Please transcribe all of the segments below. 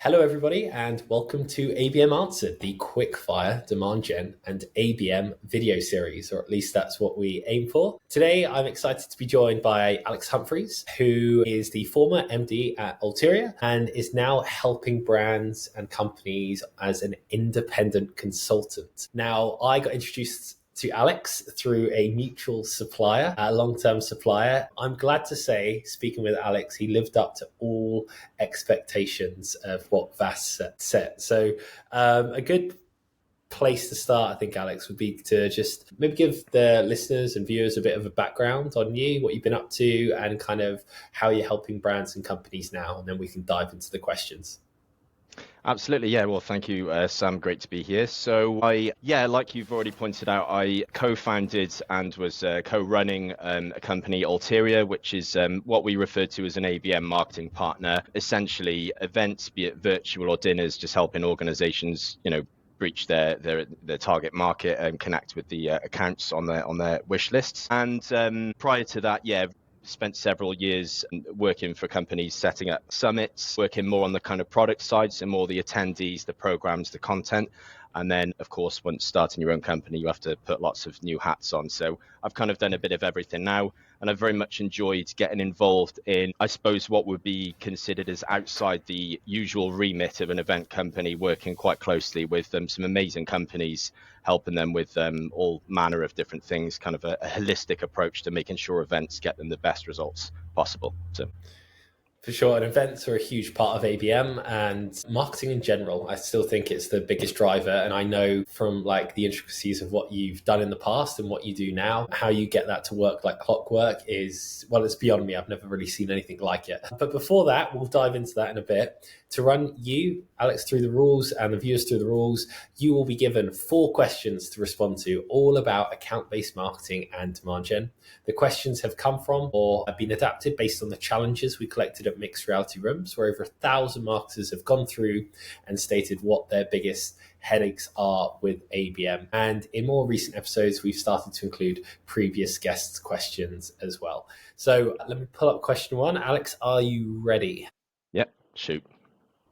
Hello, everybody, and welcome to ABM Answered, the quick-fire demand gen and ABM video series, or at least that's what we aim for. Today, I'm excited to be joined by Alex Humphreys, who is the former MD at Ulterior and is now helping brands and companies as an independent consultant. Now, I got introduced to Alex through a mutual supplier, a long-term supplier. I'm glad to say, speaking with Alex, he lived up to all expectations of what VAS set. So a good place to start, I think, Alex, would be to just maybe give the listeners and viewers a bit of a background on you, what you've been up to, and kind of how you're helping brands and companies now, and then we can dive into the questions. Absolutely, yeah. Well, thank you, Sam. Great to be here. So like you've already pointed out, I co-founded and was co-running a company, Ulterior, which is what we refer to as an ABM marketing partner. Essentially, events, be it virtual or dinners, just helping organizations, reach their target market and connect with the accounts on their wish lists. And prior to that, spent several years working for companies, setting up summits, working more on the kind of product side, so more the attendees, the programs, the content. And then, of course, once starting your own company, you have to put lots of new hats on. So I've kind of done a bit of everything now. And I've very much enjoyed getting involved in, I suppose, what would be considered as outside the usual remit of an event company, working quite closely with some amazing companies, helping them with all manner of different things, kind of a holistic approach to making sure events get them the best results possible. So. For sure, and events are a huge part of ABM and marketing in general. I still think it's the biggest driver, and I know from like the intricacies of what you've done in the past and what you do now, how you get that to work like clockwork is, well, it's beyond me. I've never really seen anything like it. But before that, we'll dive into that in a bit. To run you, Alex, through the rules and the viewers through the rules, you will be given 4 questions to respond to, all about account-based marketing and demand gen. The questions have come from or have been adapted based on the challenges we collected at Mixed Reality Rooms, where over 1,000 marketers have gone through and stated what their biggest headaches are with ABM. And in more recent episodes, we've started to include previous guests' questions as well. So let me pull up question 1. Alex, are you ready? Yep, shoot.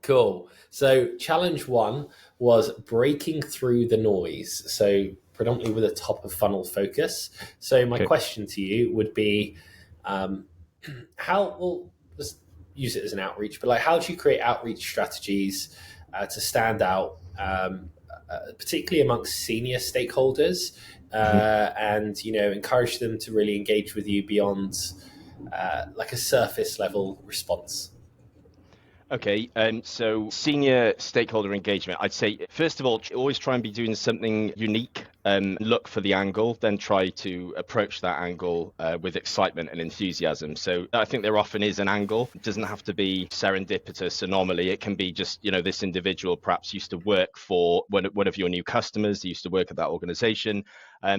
Cool. So challenge 1 was breaking through the noise. So predominantly with a top of funnel focus. So my question to you would be, let's use it as an outreach, but like, how do you create outreach strategies to stand out, particularly amongst senior stakeholders, and encourage them to really engage with you beyond like a surface level response? Okay, so senior stakeholder engagement, I'd say, first of all, always try and be doing something unique. Look for the angle, then try to approach that angle with excitement and enthusiasm. So I think there often is an angle. It doesn't have to be serendipitous anomaly. It can be just, this individual perhaps used to work for one of your new customers. They used to work at that organization.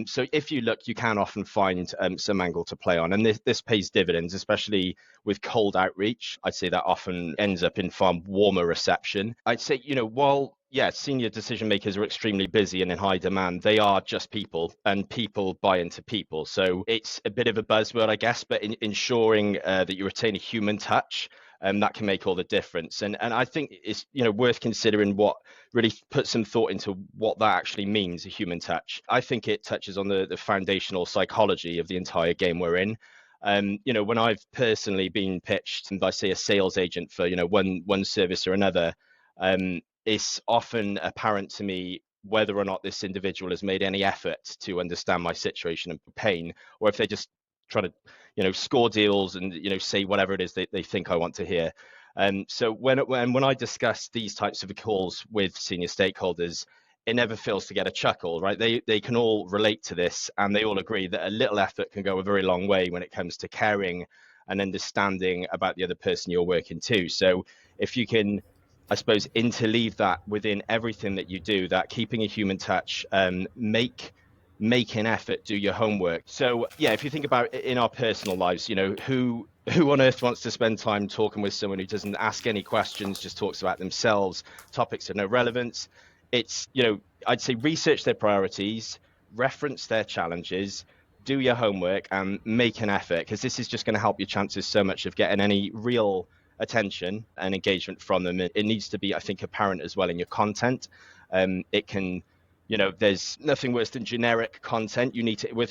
So if you look, you can often find some angle to play on. And this pays dividends, especially with cold outreach. I'd say that often ends up in far warmer reception. I'd say, while senior decision makers are extremely busy and in high demand, they are just people, and people buy into people. So it's a bit of a buzzword, I guess, but ensuring that you retain a human touch, that can make all the difference. And I think it's worth considering what really put some thought into what that actually means, a human touch. I think it touches on the foundational psychology of the entire game we're in. When I've personally been pitched by, say, a sales agent for one service or another, it's often apparent to me whether or not this individual has made any effort to understand my situation and pain, or if they're just trying to score deals and say whatever it is they think I want to hear. So when I discuss these types of calls with senior stakeholders, it never fails to get a chuckle, right? They can all relate to this, and they all agree that a little effort can go a very long way when it comes to caring and understanding about the other person you're working to. So if you can, I suppose, interleave that within everything that you do, that keeping a human touch, make an effort, do your homework. So if you think about it in our personal lives, who on earth wants to spend time talking with someone who doesn't ask any questions, just talks about themselves, topics of no relevance? It's, I'd say research their priorities, reference their challenges, do your homework, and make an effort, because this is just going to help your chances so much of getting any real attention and engagement from them. It needs to be, I think, apparent as well in your content. It can, there's nothing worse than generic content. You need to,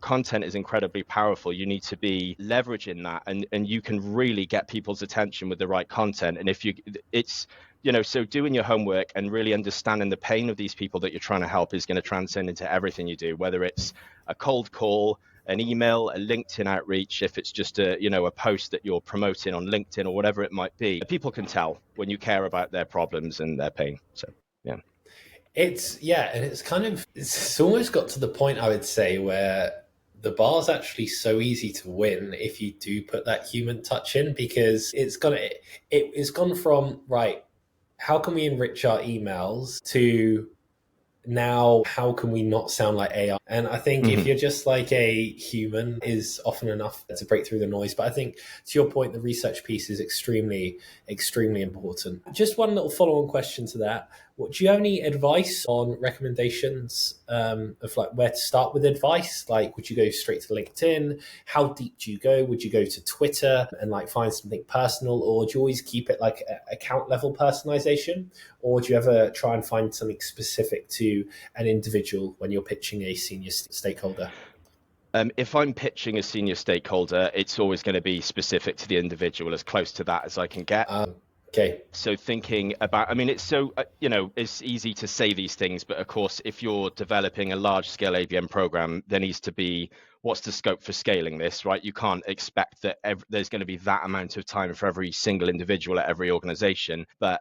content is incredibly powerful. You need to be leveraging that, and you can really get people's attention with the right content. And so doing your homework and really understanding the pain of these people that you're trying to help is going to transcend into everything you do, whether it's a cold call, an email, a LinkedIn outreach, if it's just a post that you're promoting on LinkedIn or whatever it might be. People can tell when you care about their problems and their pain. So, yeah. And it's almost got to the point, I would say, where the bar's actually so easy to win if you do put that human touch in, because it's gone from, right, how can we enrich our emails, to now how can we not sound like AI? And I think if you're just like a human is often enough to break through the noise. But I think, to your point, the research piece is extremely, extremely important. Just one little follow-on question to that. Do you have any advice on recommendations of like where to start with advice? Like, would you go straight to LinkedIn? How deep do you go? Would you go to Twitter and like find something personal, or do you always keep it like account level personalization? Or do you ever try and find something specific to an individual when you're pitching a senior stakeholder? If I'm pitching a senior stakeholder, it's always going to be specific to the individual, as close to that as I can get. Okay. So thinking about, it's so, it's easy to say these things, but of course, if you're developing a large scale ABM program, there needs to be, what's the scope for scaling this, right? You can't expect that there's going to be that amount of time for every single individual at every organization. But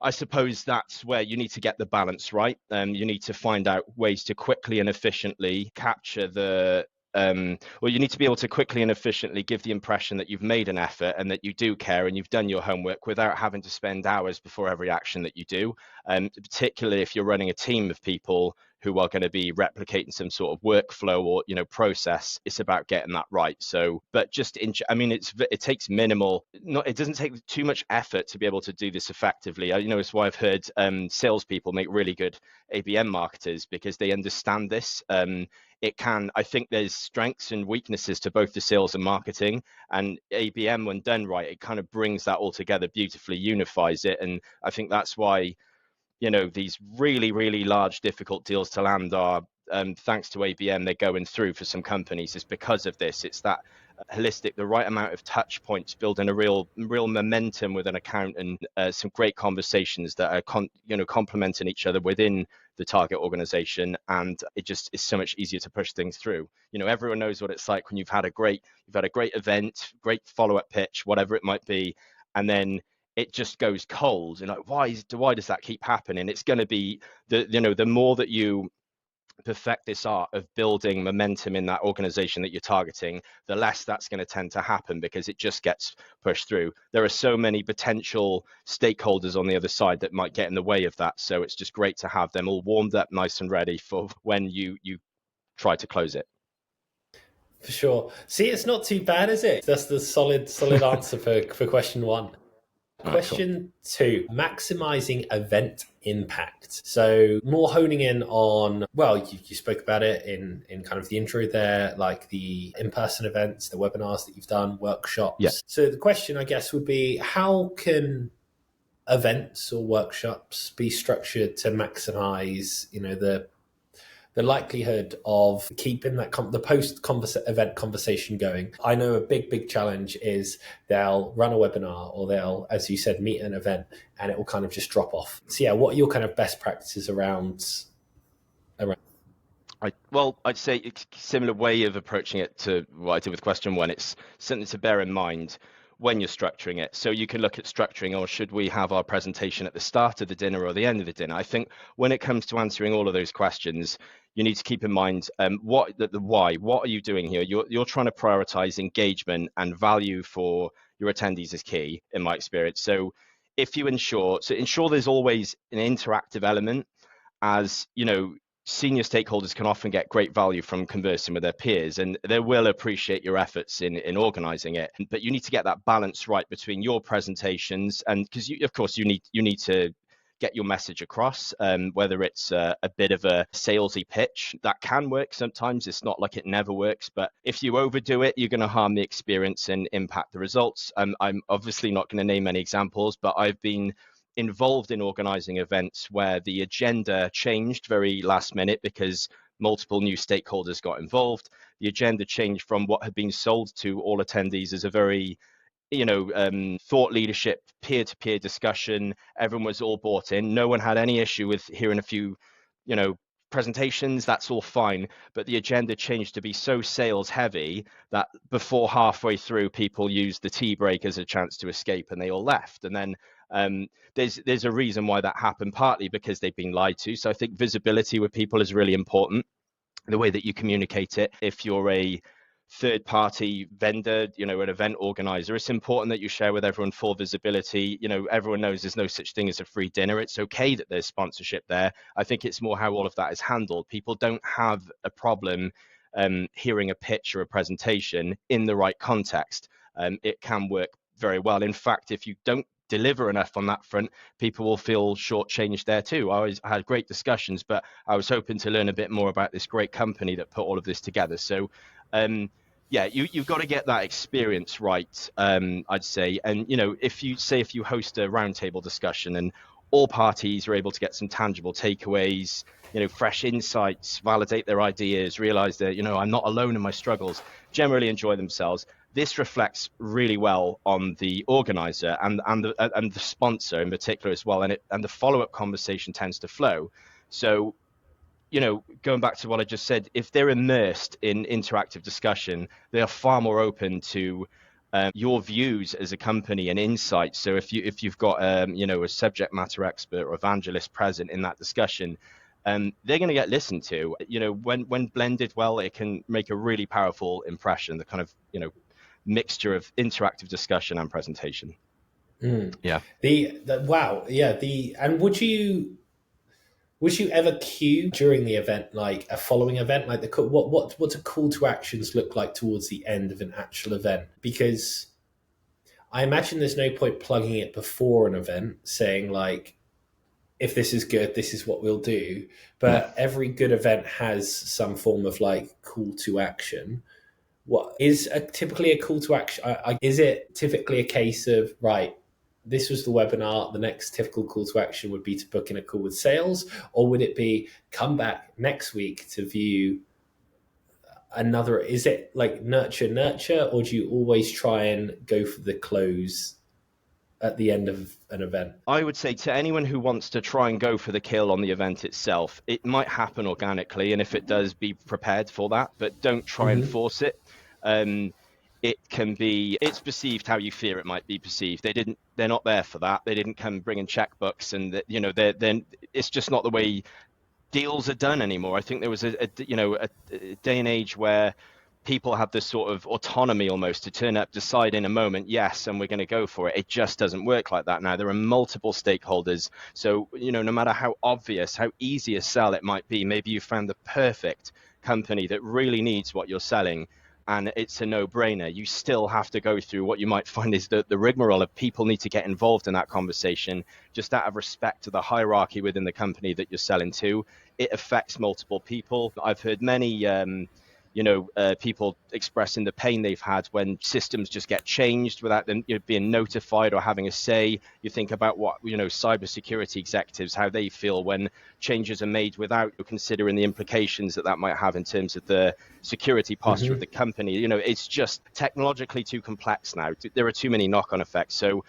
I suppose that's where you need to get the balance right. You need to find out ways to quickly and efficiently capture you need to be able to quickly and efficiently give the impression that you've made an effort and that you do care and you've done your homework without having to spend hours before every action that you do. Particularly if you're running a team of people who are going to be replicating some sort of workflow or process, it's about getting that right. So, but just it takes minimal. It doesn't take too much effort to be able to do this effectively. It's why I've heard salespeople make really good ABM marketers, because they understand this. I think there's strengths and weaknesses to both the sales and marketing, and ABM, when done right, it kind of brings that all together beautifully, unifies it. And I think that's why these really, really large, difficult deals to land are, thanks to ABM, they're going through for some companies, is because of this. It's that holistic, the right amount of touch points, building a real momentum with an account, and some great conversations that are complementing each other within the target organization. And it just is so much easier to push things through. Everyone knows what it's like when you've had a great event, great follow-up pitch, whatever it might be, and then it just goes cold. And like, why does that keep happening? It's going to be the more that you perfect this art of building momentum in that organization that you're targeting, the less that's going to tend to happen, because it just gets pushed through. There are so many potential stakeholders on the other side that might get in the way of that. So it's just great to have them all warmed up, nice and ready for when you try to close it. For sure. See, it's not too bad, is it? That's the solid answer for question one. Question two, maximizing event impact. So more honing in on, well, you spoke about it in kind of the intro there, like the in-person events, the webinars that you've done, workshops. Yeah. So the question, I guess, would be, how can events or workshops be structured to maximize, the likelihood of keeping that the post-event conversation going? I know a big challenge is they'll run a webinar, or they'll, as you said, meet an event, and it will kind of just drop off. So yeah, what are your kind of best practices around? I'd say it's a similar way of approaching it to what I did with question one. It's something to bear in mind when you're structuring it. So you can look at structuring, or should we have our presentation at the start of the dinner or the end of the dinner? I think when it comes to answering all of those questions, you need to keep in mind the why. What are you doing here? You're trying to prioritize engagement and value for your attendees is key, in my experience. So if you ensure there's always an interactive element, as senior stakeholders can often get great value from conversing with their peers, and they will appreciate your efforts in organizing it. But you need to get that balance right between your presentations, and because of course you need to get your message across, whether it's a bit of a salesy pitch. That can work sometimes. It's not like it never works, but if you overdo it, you're going to harm the experience and impact the results. I'm obviously not going to name any examples, but I've been involved in organizing events where the agenda changed very last minute because multiple new stakeholders got involved. The agenda changed from what had been sold to all attendees as a very thought leadership, peer-to-peer discussion. Everyone was all bought in. No one had any issue with hearing a few, presentations. That's all fine. But the agenda changed to be so sales heavy that before halfway through, people used the tea break as a chance to escape, and they all left. And then there's a reason why that happened, partly because they've been lied to. So I think visibility with people is really important. The way that you communicate it. If you're a third party vendor, an event organizer, it's important that you share with everyone full visibility. Everyone knows there's no such thing as a free dinner. It's okay that there's sponsorship there. I think it's more how all of that is handled. People don't have a problem hearing a pitch or a presentation in the right context. It can work very well. In fact, if you don't deliver enough on that front, people will feel shortchanged there too. I had great discussions, but I was hoping to learn a bit more about this great company that put all of this together. So you've got to get that experience right, I'd say. And if you host a roundtable discussion and all parties are able to get some tangible takeaways, fresh insights, validate their ideas, realize that I'm not alone in my struggles, generally enjoy themselves. This reflects really well on the organizer and the sponsor in particular as well, and the follow-up conversation tends to flow. So, going back to what I just said, if they're immersed in interactive discussion, they are far more open to your views as a company and insights. So if you've got a subject matter expert or evangelist present in that discussion, they're going to get listened to. When blended well, it can make a really powerful impression. The kind of mixture of interactive discussion and presentation. Yeah. Wow. Yeah. And would you ever cue during the event, like a following event, like what's a call to actions look like towards the end of an actual event? Because I imagine there's no point plugging it before an event, saying like, if this is good, this is what we'll do. But every good event has some form of like call to action. What is typically a call to action? Is it typically a case of, right, this was the webinar, the next typical call to action would be to book in a call with sales? Or would it be come back next week to view another? Is it like nurture, or do you always try and go for the close at the end of an event? I would say to anyone who wants to try and go for the kill on the event itself, it might happen organically, and if it does, be prepared for that, but don't try and force it. It's perceived how you fear it might be perceived. They're not there for that. They didn't come bringing checkbooks, and it's just not the way deals are done anymore. I think there was a day and age where people have this sort of autonomy almost to turn up, decide in a moment, yes, and we're going to go for it. It just doesn't work like that now. There are multiple stakeholders. So, no matter how obvious, how easy a sell it might be, maybe you found the perfect company that really needs what you're selling, and it's a no-brainer. You still have to go through what you might find is the rigmarole of people need to get involved in that conversation, just out of respect to the hierarchy within the company that you're selling to. It affects multiple people. I've heard many people expressing the pain they've had when systems just get changed without them being notified or having a say. You think about what cybersecurity executives, how they feel when changes are made without considering the implications that might have in terms of the security posture of the company. It's just technologically too complex now. There are too many knock-on effects. So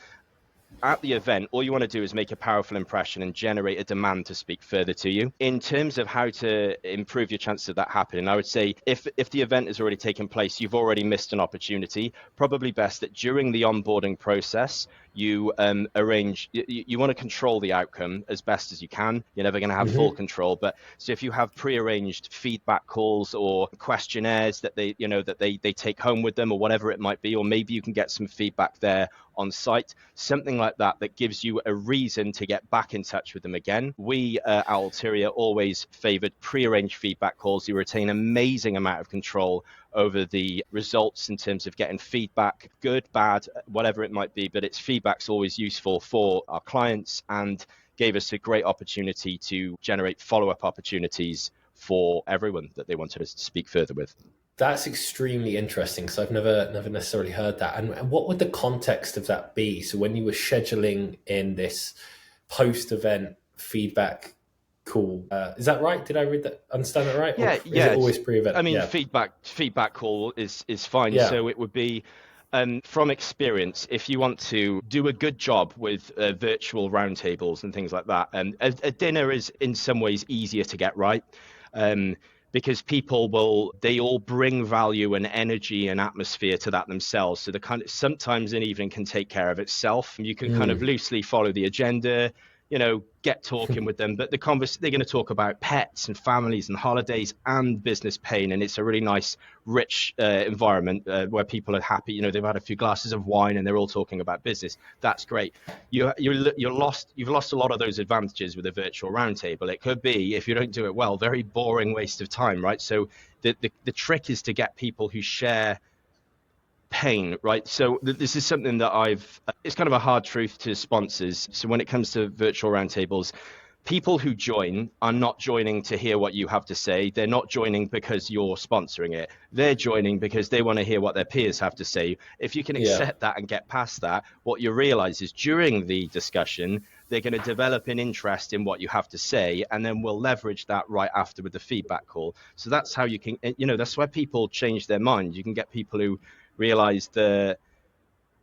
at the event, all you want to do is make a powerful impression and generate a demand to speak further to you. In terms of how to improve your chances of that happening, I would say if the event has already taken place, you've already missed an opportunity. Probably best that during the onboarding process, you arrange, you want to control the outcome as best as you can. You're never going to have full control, but so if you have pre-arranged feedback calls or questionnaires that they take home with them or whatever it might be, or maybe you can get some feedback there on site, something like that gives you a reason to get back in touch with them again. We at Ulterior always favored pre-arranged feedback calls. You retain an amazing amount of control over the results in terms of getting feedback, good, bad, whatever it might be, but its feedback's always useful for our clients and gave us a great opportunity to generate follow-up opportunities for everyone that they wanted us to speak further with. That's extremely interesting because I've never necessarily heard that. And what would the context of that be? So when you were scheduling in this post-event feedback call, is that right? Did I understand that right? Or Yeah, is it yeah. always pre-event? I mean, Yeah, feedback call is fine. yeah, So it would be from experience, if you want to do a good job with virtual roundtables and things like that, and a dinner is in some ways easier to get right. Um, because they all bring value and energy and atmosphere to that themselves. So the kind of sometimes an evening can take care of itself. You can kind of loosely follow the agenda, get talking with them. But they're going to talk about pets and families and holidays and business pain. And it's a really nice, rich environment where people are happy. They've had a few glasses of wine and they're all talking about business. That's great. You've lost a lot of those advantages with a virtual roundtable. It could be, if you don't do it well, very boring waste of time, right? So the trick is to get people who share pain, right? So this is something that it's kind of a hard truth to sponsors. So when it comes to virtual roundtables, people who join are not joining to hear what you have to say. They're not joining because you're sponsoring it. They're joining because they want to hear what their peers have to say. If you can yeah. accept that and get past that, what you realize is during the discussion, they're going to develop an interest in what you have to say, and then we'll leverage that right after with the feedback call. So that's how you can, that's where people change their mind. You can get people who realize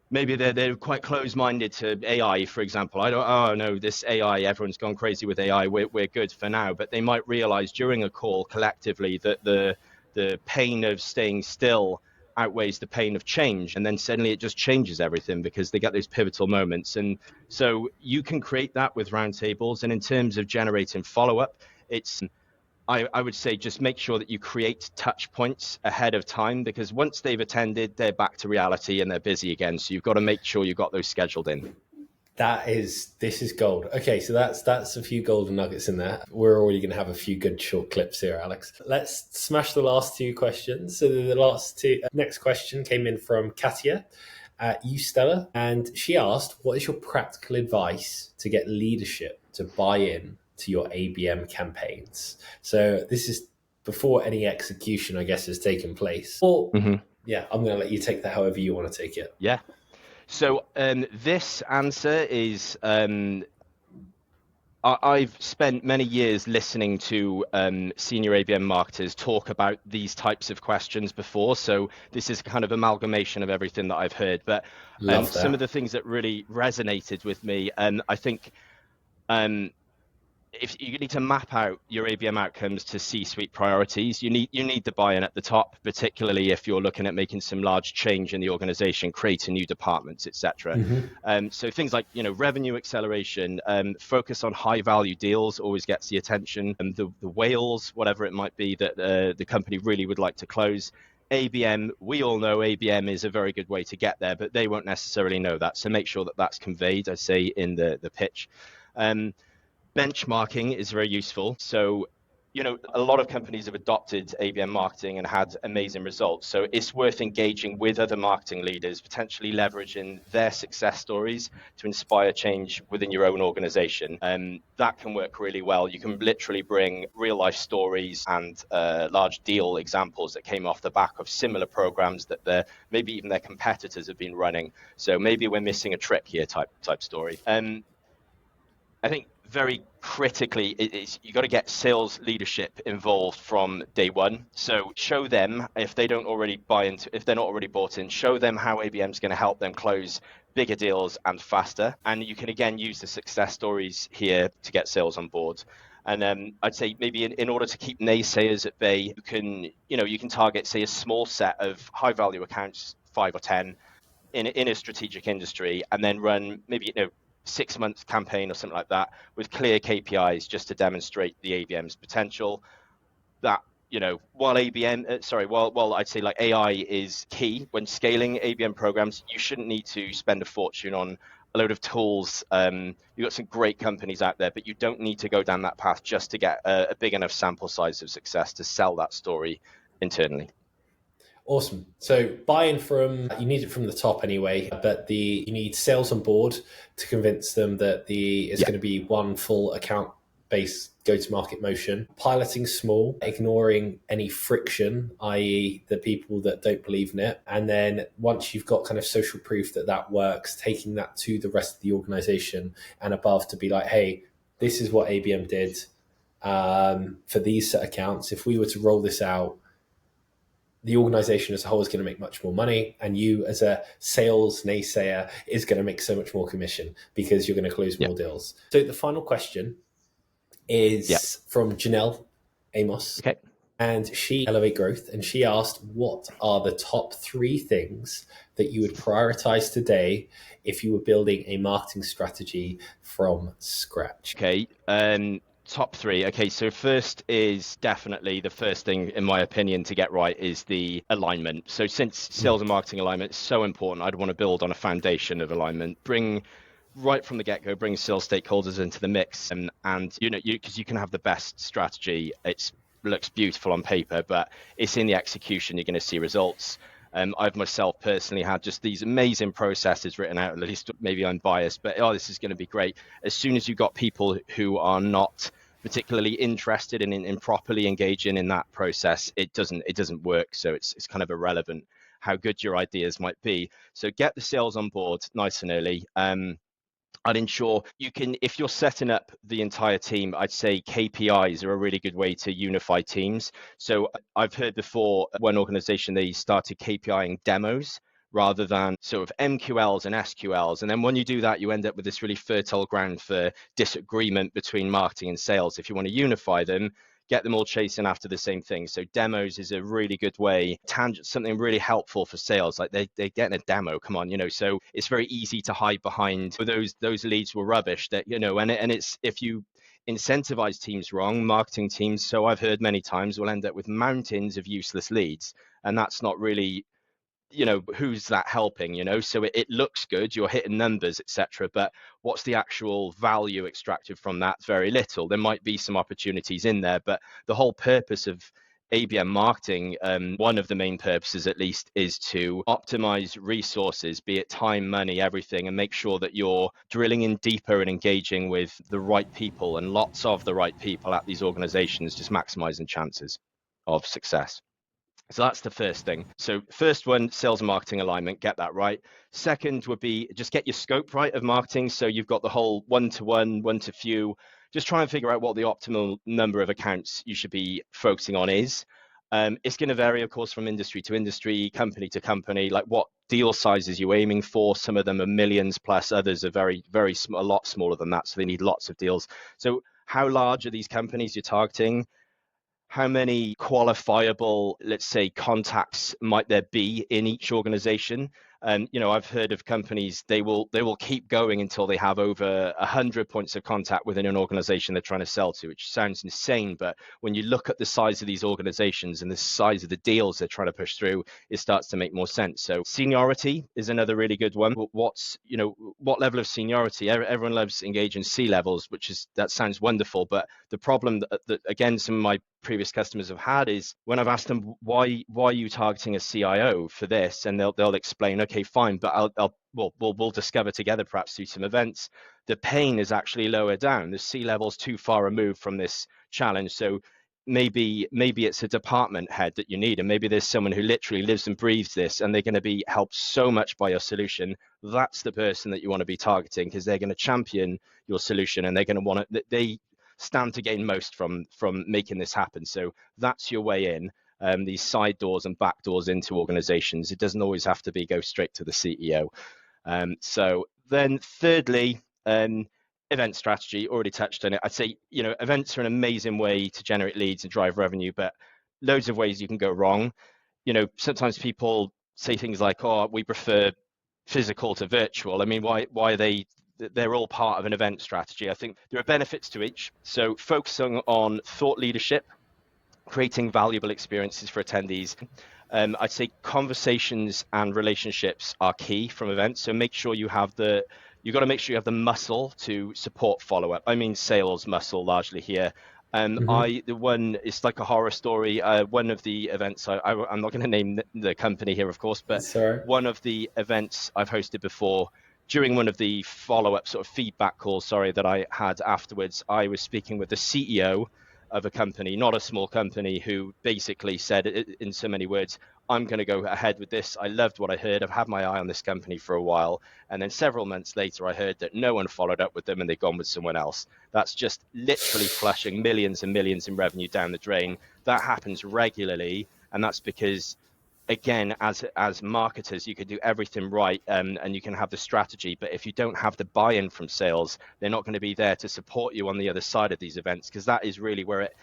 maybe they're quite close-minded to AI, for example. Oh no, this AI, everyone's gone crazy with AI. We're good for now, but they might realize during a call collectively that the pain of staying still outweighs the pain of change, and then suddenly it just changes everything because they get those pivotal moments. And so you can create that with roundtables. And in terms of generating follow-up, I would say just make sure that you create touch points ahead of time, because once they've attended, they're back to reality and they're busy again. So you've got to make sure you've got those scheduled in. This is gold. Okay, so that's a few golden nuggets in there. We're already going to have a few good short clips here, Alex. Let's smash the last two questions. So the last two, next question came in from Katia at Ustella, and she asked, "What is your practical advice to get leadership to buy in to your ABM campaigns?" So this is before any execution, I guess, has taken place. Or yeah, I'm going to let you take that however you want to take it. Yeah. So this answer is I've spent many years listening to senior ABM marketers talk about these types of questions before. So this is kind of amalgamation of everything that I've heard. But Love some of that. the things that really resonated with me, I think if you need to map out your ABM outcomes to C-suite priorities, you need the buy-in at the top, particularly if you're looking at making some large change in the organization, creating new departments, etc. So things like revenue acceleration, focus on high-value deals always gets the attention, and the whales, whatever it might be that the company really would like to close. ABM, we all know ABM is a very good way to get there, but they won't necessarily know that. So make sure that that's conveyed, I say, in the pitch. Benchmarking is very useful. So, a lot of companies have adopted ABM marketing and had amazing results. So it's worth engaging with other marketing leaders, potentially leveraging their success stories to inspire change within your own organization. That can work really well. You can literally bring real life stories and large deal examples that came off the back of similar programs that maybe even their competitors have been running. So maybe we're missing a trick here type story. I think very critically, you got to get sales leadership involved from day one. So show them, if they don't already buy into, if they're not already bought in, show them how ABM is going to help them close bigger deals and faster. And you can again use the success stories here to get sales on board. And I'd say maybe in order to keep naysayers at bay, you can target, say, a small set of high value accounts, 5 or 10, in a strategic industry, and then run maybe 6-month campaign or something like that with clear KPIs just to demonstrate the ABM's potential. That while I'd say like AI is key when scaling ABM programs, you shouldn't need to spend a fortune on a load of tools. You've got some great companies out there, but you don't need to go down that path just to get a big enough sample size of success to sell that story internally. Awesome. So buy-in from you need it from the top anyway, but you need sales on board to convince them that it's Yeah. going to be one full account based go-to-market motion. Piloting small, ignoring any friction, i.e., the people that don't believe in it, and then once you've got kind of social proof that that works, taking that to the rest of the organization and above to be like, hey, this is what ABM did for these set accounts. If we were to roll this out, the organization as a whole is going to make much more money, and you as a sales naysayer is going to make so much more commission because you're going to close Yeah. more deals. So the final question Yeah. is from Janelle Amos, Okay. and she Elevate Growth, and she asked, what are the top 3 things that you would prioritize today if you were building a marketing strategy from scratch? Okay. Top 3. Okay, so first is definitely the first thing, in my opinion, to get right is the alignment. So since sales and marketing alignment is so important, I'd want to build on a foundation of alignment. Bring right from the get-go, bring sales stakeholders into the mix, and because you can have the best strategy, it looks beautiful on paper, but it's in the execution you're going to see results. I've myself personally had just these amazing processes written out. At least maybe I'm biased, but this is going to be great. As soon as you've got people who are not particularly interested in properly engaging in that process, it doesn't work. So it's kind of irrelevant how good your ideas might be. So get the sales on board nice and early. I'd ensure you can, if you're setting up the entire team, I'd say KPIs are a really good way to unify teams. So I've heard before one organization, they started KPIing demos rather than sort of MQLs and SQLs. And then when you do that, you end up with this really fertile ground for disagreement between marketing and sales. If you want to unify them, get them all chasing after the same thing. So demos is a really good way, something really helpful for sales. Like they're getting a demo, come on, so it's very easy to hide behind those leads were rubbish that, and it's, if you incentivize teams wrong, marketing teams, so I've heard many times, will end up with mountains of useless leads. And that's not really, who's that helping, so it looks good, you're hitting numbers, etc., but what's the actual value extracted from that? Very little. There might be some opportunities in there, but the whole purpose of ABM marketing, one of the main purposes at least, is to optimize resources, be it time, money, everything, and make sure that you're drilling in deeper and engaging with the right people and lots of the right people at these organizations, just maximizing chances of success. So that's the first thing. So first one, sales and marketing alignment, get that right. Second would be just get your scope right of marketing. So you've got the whole one-to-one, one-to-few. Just try and figure out what the optimal number of accounts you should be focusing on is. It's going to vary, of course, from industry to industry, company to company, like what deal sizes you're aiming for. Some of them are millions plus, others are very, very a lot smaller than that. So they need lots of deals. So how large are these companies you're targeting? How many qualifiable, let's say, contacts might there be in each organization? And I've heard of companies, they will keep going until they have over 100 points of contact within an organization they're trying to sell to, which sounds insane. But when you look at the size of these organizations and the size of the deals they're trying to push through, it starts to make more sense. So seniority is another really good one. What level of seniority? Everyone loves engaging C levels, that sounds wonderful. But the problem that again, some of my previous customers have had is when I've asked them why are you targeting a CIO for this, and they'll explain, okay, fine, but we'll discover together, perhaps through some events, the pain is actually lower down. The C level's too far removed from this challenge, so maybe it's a department head that you need, and maybe there's someone who literally lives and breathes this, and they're going to be helped so much by your solution. That's the person that you want to be targeting, because they're going to champion your solution, and they're going to want to, they stand to gain most from making this happen. So that's your way in. These side doors and back doors into organizations. It doesn't always have to go straight to the CEO. So then thirdly, event strategy, already touched on it. I'd say, events are an amazing way to generate leads and drive revenue, but loads of ways you can go wrong. Sometimes people say things like, oh, we prefer physical to virtual. I mean, why are they're all part of an event strategy. I think there are benefits to each. So focusing on thought leadership, creating valuable experiences for attendees. I'd say conversations and relationships are key from events. So make sure you've got to make sure you have the muscle to support follow-up. I mean, sales muscle largely here. The one, it's like a horror story. One of the events, I'm not going to name the company here, of course, but Sorry. one of the events I've hosted before, during one of the follow-up sort of feedback calls, sorry, that I had afterwards, I was speaking with the CEO of a company, not a small company, who basically said in so many words, I'm going to go ahead with this. I loved what I heard. I've had my eye on this company for a while. And then several months later, I heard that no one followed up with them and they'd gone with someone else. That's just literally flushing millions and millions in revenue down the drain. That happens regularly. And that's because, again, as marketers, you can do everything right, and you can have the strategy, but if you don't have the buy-in from sales, they're not going to be there to support you on the other side of these events, because that is really where it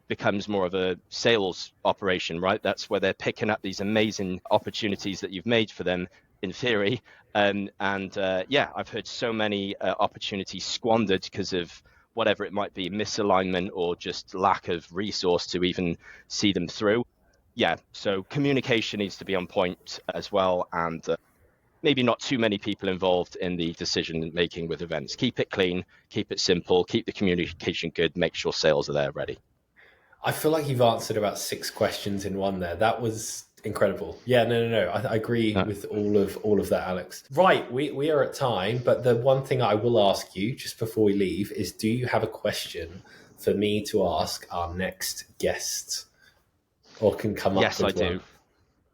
becomes more of a sales operation, right? That's where they're picking up these amazing opportunities that you've made for them in theory. Yeah, I've heard so many opportunities squandered because of whatever it might be, misalignment or just lack of resource to even see them through. Yeah, so communication needs to be on point as well, and maybe not too many people involved in the decision making with events. Keep it clean, keep it simple, keep the communication good, make sure sales are there ready. I feel like you've answered about 6 questions in one there. That was incredible. Yeah, no. I agree with all of that, Alex. Right, we are at time, but the one thing I will ask you just before we leave is, do you have a question for me to ask our next guest, or can come up Yes, I with one? do.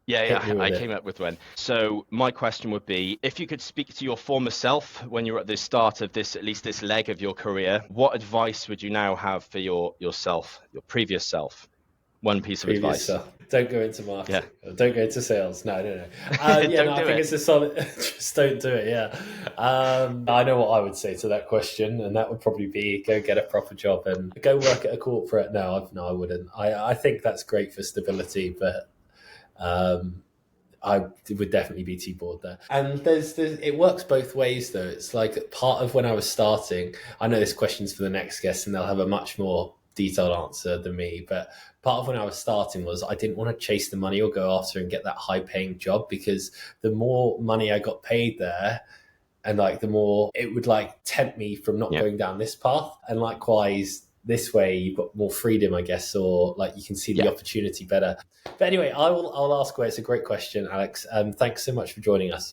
Yeah, Hit me yeah, I with came it. up with one. So my question would be, if you could speak to your former self when you were at the start of this, at least this leg of your career, what advice would you now have for yourself, your previous self? One piece of Previous advice. self. Don't go into Yeah. marketing. Or don't go into sales. No. Yeah, no, Don't I do think it. it's a solid. Just don't do it. Yeah. I know what I would say to that question, and that would probably be go get a proper job and go work at a corporate. No, I wouldn't. I think that's great for stability, but I would definitely be too bored there. And there's it works both ways though. It's like part of when I was starting. I know this question's for the next guest, and they'll have a much more detailed answer than me. But part of when I was starting was I didn't want to chase the money or go after and get that high paying job, because the more money I got paid there, and like the more it would like tempt me from not Yeah. going down this path. And likewise, this way you've got more freedom, I guess, or like you can see the Yeah. opportunity better. But anyway, I'll ask away. It's a great question, Alex. Thanks so much for joining us.